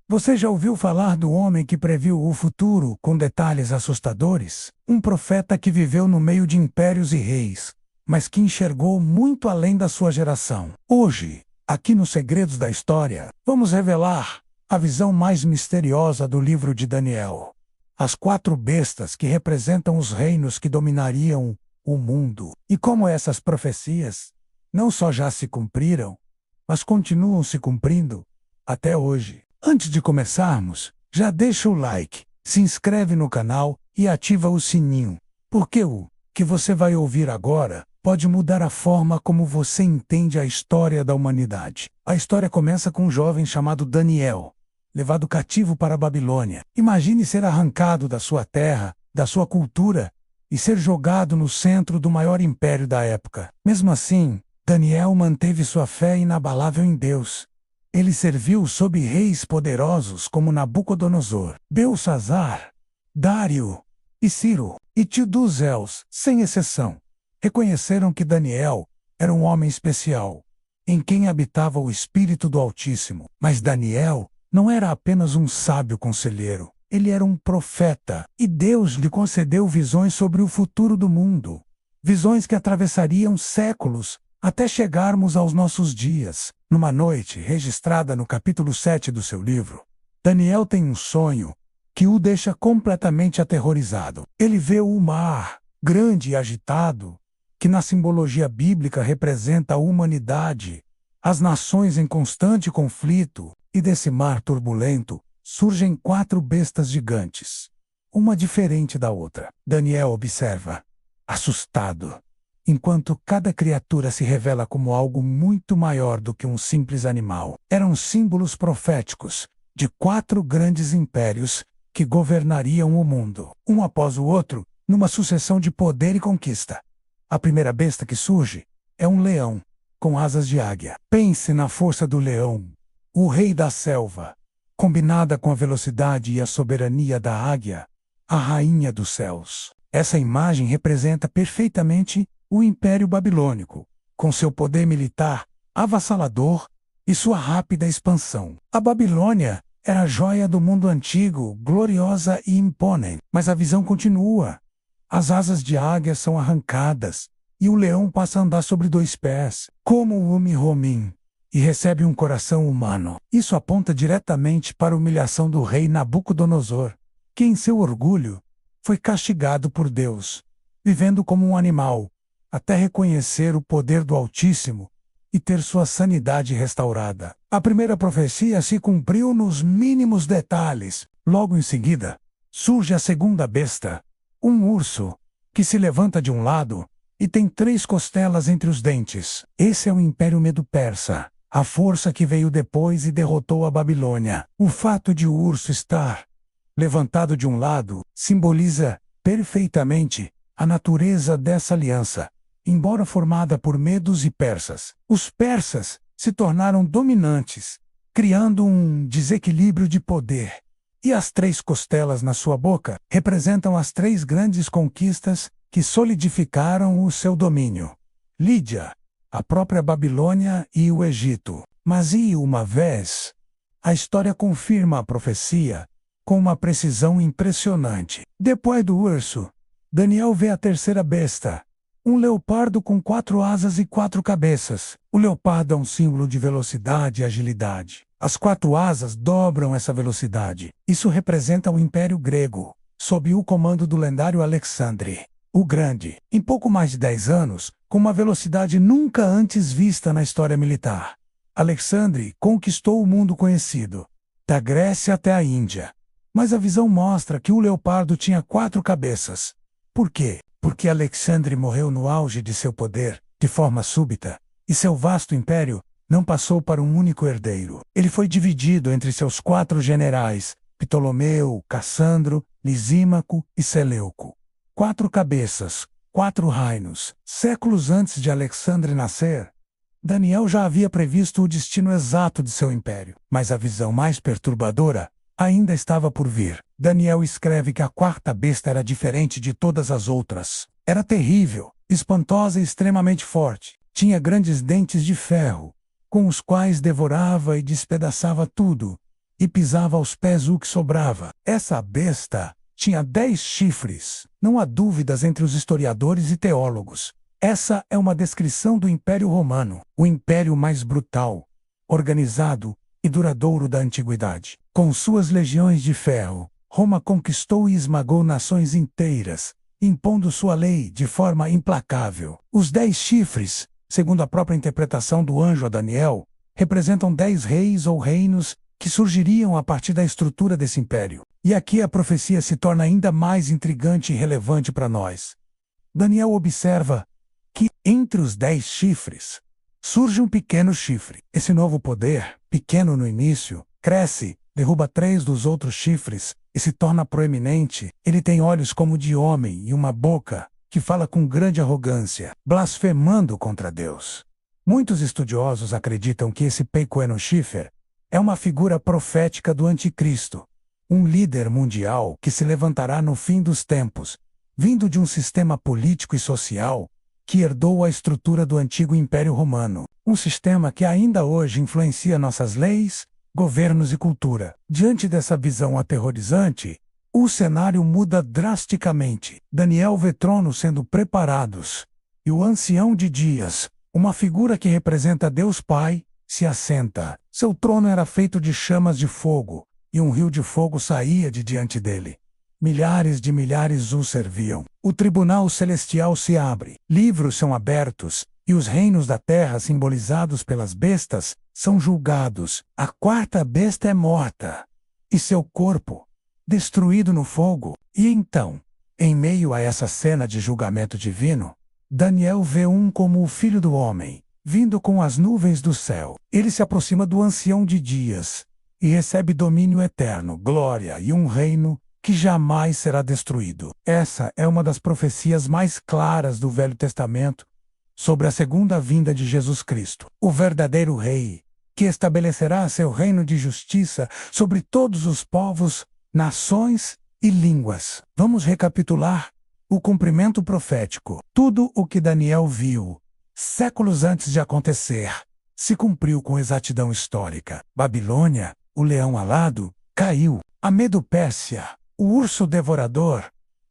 Você já ouviu falar do homem que previu o futuro com detalhes assustadores? Um profeta que viveu no meio de impérios e reis, mas que enxergou muito além da sua geração. Hoje, aqui nos Segredos da História, vamos revelar a visão mais misteriosa do livro de Daniel. As 4 bestas que representam os reinos que dominariam o mundo. E como essas profecias não só já se cumpriram, mas continuam se cumprindo até hoje. Antes de começarmos, já deixa o like, se inscreve no canal e ativa o sininho, porque o que você vai ouvir agora pode mudar a forma como você entende a história da humanidade. A história começa com um jovem chamado Daniel, levado cativo para a Babilônia. Imagine ser arrancado da sua terra, da sua cultura, e ser jogado no centro do maior império da época. Mesmo assim, Daniel manteve sua fé inabalável em Deus. Ele serviu sob reis poderosos como Nabucodonosor, Belsazar, Dário e Ciro, e Tidus-Els, sem exceção. Reconheceram que Daniel era um homem especial, em quem habitava o Espírito do Altíssimo. Mas Daniel não era apenas um sábio conselheiro. Ele era um profeta, e Deus lhe concedeu visões sobre o futuro do mundo. Visões que atravessariam séculos, até chegarmos aos nossos dias. Numa noite registrada no capítulo 7 do seu livro, Daniel tem um sonho que o deixa completamente aterrorizado. Ele vê o mar, grande e agitado, que na simbologia bíblica representa a humanidade, as nações em constante conflito, e desse mar turbulento surgem 4 bestas gigantes, uma diferente da outra. Daniel observa, assustado, enquanto cada criatura se revela como algo muito maior do que um simples animal. Eram símbolos proféticos de 4 grandes impérios que governariam o mundo, um após o outro, numa sucessão de poder e conquista. A primeira besta que surge é um leão, com asas de águia. Pense na força do leão, o rei da selva, combinada com a velocidade e a soberania da águia, a rainha dos céus. Essa imagem representa perfeitamente o Império Babilônico, com seu poder militar avassalador e sua rápida expansão. A Babilônia era a joia do mundo antigo, gloriosa e imponente. Mas a visão continua. As asas de águia são arrancadas, e o leão passa a andar sobre 2 pés, como o Umi-Homim, e recebe um coração humano. Isso aponta diretamente para a humilhação do rei Nabucodonosor, que em seu orgulho foi castigado por Deus, vivendo como um animal, até reconhecer o poder do Altíssimo e ter sua sanidade restaurada. A primeira profecia se cumpriu nos mínimos detalhes. Logo em seguida, surge a segunda besta, um urso, que se levanta de um lado e tem 3 costelas entre os dentes. Esse é o Império Medo-Persa, a força que veio depois e derrotou a Babilônia. O fato de o urso estar levantado de um lado simboliza perfeitamente a natureza dessa aliança. Embora formada por medos e persas, os persas se tornaram dominantes, criando um desequilíbrio de poder. E as 3 costelas na sua boca representam as 3 grandes conquistas que solidificaram o seu domínio: Lídia, a própria Babilônia e o Egito. Mas e uma vez? A história confirma a profecia com uma precisão impressionante. Depois do urso, Daniel vê a terceira besta, um leopardo com 4 asas e 4 cabeças. O leopardo é um símbolo de velocidade e agilidade. As 4 asas dobram essa velocidade. Isso representa o Império Grego, sob o comando do lendário Alexandre o Grande. Em pouco mais de 10 anos, com uma velocidade nunca antes vista na história militar, Alexandre conquistou o mundo conhecido, da Grécia até a Índia. Mas a visão mostra que o leopardo tinha 4 cabeças. Por quê? Porque Alexandre morreu no auge de seu poder, de forma súbita, e seu vasto império não passou para um único herdeiro. Ele foi dividido entre seus 4 generais, Ptolomeu, Cassandro, Lisímaco e Seleuco. 4 cabeças, 4 reinos. Séculos antes de Alexandre nascer, Daniel já havia previsto o destino exato de seu império. Mas a visão mais perturbadora ainda estava por vir. Daniel escreve que a 4ª besta era diferente de todas as outras. Era terrível, espantosa e extremamente forte. Tinha grandes dentes de ferro, com os quais devorava e despedaçava tudo e pisava aos pés o que sobrava. Essa besta tinha 10 chifres. Não há dúvidas entre os historiadores e teólogos. Essa é uma descrição do Império Romano, o império mais brutal, organizado e duradouro da antiguidade. Com suas legiões de ferro, Roma conquistou e esmagou nações inteiras, impondo sua lei de forma implacável. Os 10 chifres, segundo a própria interpretação do anjo a Daniel, representam 10 reis ou reinos que surgiriam a partir da estrutura desse império. E aqui a profecia se torna ainda mais intrigante e relevante para nós. Daniel observa que, entre os 10 chifres, surge um pequeno chifre. Esse novo poder, pequeno no início, cresce, derruba 3 dos outros chifres e se torna proeminente. Ele tem olhos como de homem e uma boca que fala com grande arrogância, blasfemando contra Deus. Muitos estudiosos acreditam que esse pequeno chifre é uma figura profética do Anticristo, um líder mundial que se levantará no fim dos tempos, vindo de um sistema político e social que herdou a estrutura do antigo Império Romano, um sistema que ainda hoje influencia nossas leis, governos e cultura. Diante dessa visão aterrorizante, o cenário muda drasticamente. Daniel vê tronos sendo preparados, e o ancião de dias, uma figura que representa Deus Pai, se assenta. Seu trono era feito de chamas de fogo, e um rio de fogo saía de diante dele. Milhares de milhares o serviam. O tribunal celestial se abre, livros são abertos, e os reinos da terra, simbolizados pelas bestas, são julgados. A quarta besta é morta, e seu corpo, destruído no fogo. E então, em meio a essa cena de julgamento divino, Daniel vê um como o Filho do Homem, vindo com as nuvens do céu. Ele se aproxima do ancião de dias, e recebe domínio eterno, glória e um reino que jamais será destruído. Essa é uma das profecias mais claras do Velho Testamento sobre a segunda vinda de Jesus Cristo, o verdadeiro Rei, que estabelecerá seu reino de justiça sobre todos os povos, nações e línguas. Vamos recapitular o cumprimento profético. Tudo o que Daniel viu, séculos antes de acontecer, se cumpriu com exatidão histórica. Babilônia, o leão alado, caiu. A Medo-Pérsia, o urso devorador,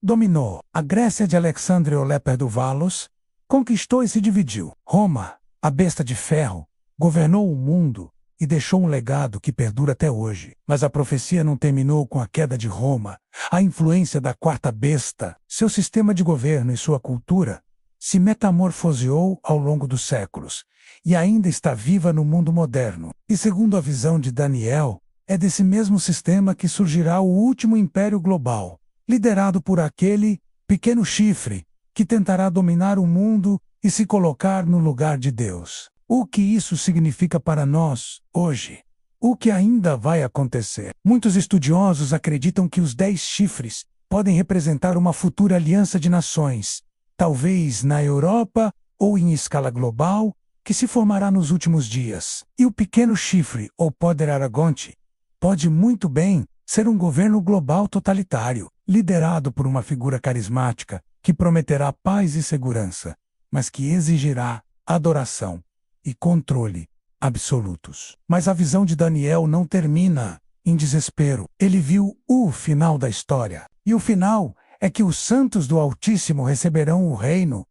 dominou. A Grécia de Alexandre o Léperdo-Valos conquistou e se dividiu. Roma, a besta de ferro, governou o mundo e deixou um legado que perdura até hoje. Mas a profecia não terminou com a queda de Roma. A influência da quarta besta, seu sistema de governo e sua cultura, se metamorfoseou ao longo dos séculos e ainda está viva no mundo moderno. E segundo a visão de Daniel, é desse mesmo sistema que surgirá o último império global, liderado por aquele pequeno chifre que tentará dominar o mundo e se colocar no lugar de Deus. O que isso significa para nós, hoje? O que ainda vai acontecer? Muitos estudiosos acreditam que os 10 chifres podem representar uma futura aliança de nações, talvez na Europa ou em escala global, que se formará nos últimos dias. E o pequeno chifre, ou Poder Aragonte, pode muito bem ser um governo global totalitário, liderado por uma figura carismática que prometerá paz e segurança, mas que exigirá adoração e controle absolutos. Mas a visão de Daniel não termina em desespero. Ele viu o final da história. E o final é que os santos do Altíssimo receberão o reino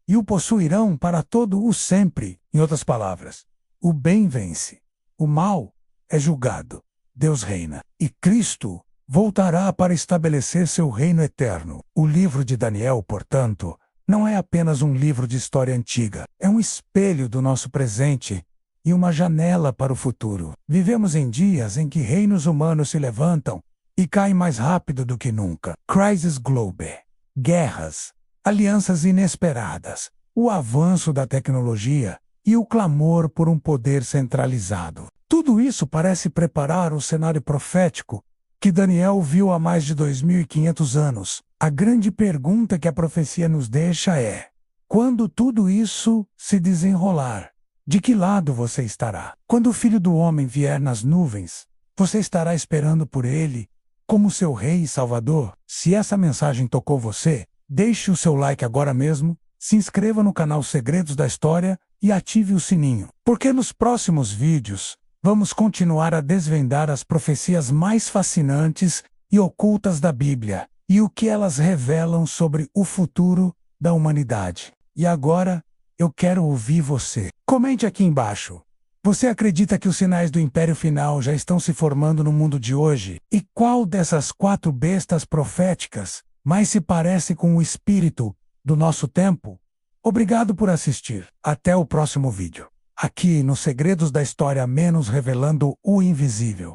e o possuirão para todo o sempre. Em outras palavras, o bem vence, o mal é julgado. Deus reina, e Cristo voltará para estabelecer seu reino eterno. O livro de Daniel, portanto, não é apenas um livro de história antiga, é um espelho do nosso presente e uma janela para o futuro. Vivemos em dias em que reinos humanos se levantam e caem mais rápido do que nunca. Crises globais, guerras, alianças inesperadas, o avanço da tecnologia e o clamor por um poder centralizado. Tudo isso parece preparar o cenário profético que Daniel viu há mais de 2.500 anos. A grande pergunta que a profecia nos deixa é: quando tudo isso se desenrolar, de que lado você estará? Quando o Filho do Homem vier nas nuvens, você estará esperando por ele como seu Rei e Salvador? Se essa mensagem tocou você, deixe o seu like agora mesmo, se inscreva no canal Segredos da História e ative o sininho, porque nos próximos vídeos vamos continuar a desvendar as profecias mais fascinantes e ocultas da Bíblia e o que elas revelam sobre o futuro da humanidade. E agora, eu quero ouvir você. Comente aqui embaixo. Você acredita que os sinais do Império Final já estão se formando no mundo de hoje? E qual dessas 4 bestas proféticas mais se parece com o espírito do nosso tempo? Obrigado por assistir. Até o próximo vídeo. Aqui no Segredos da História Menos, revelando o invisível.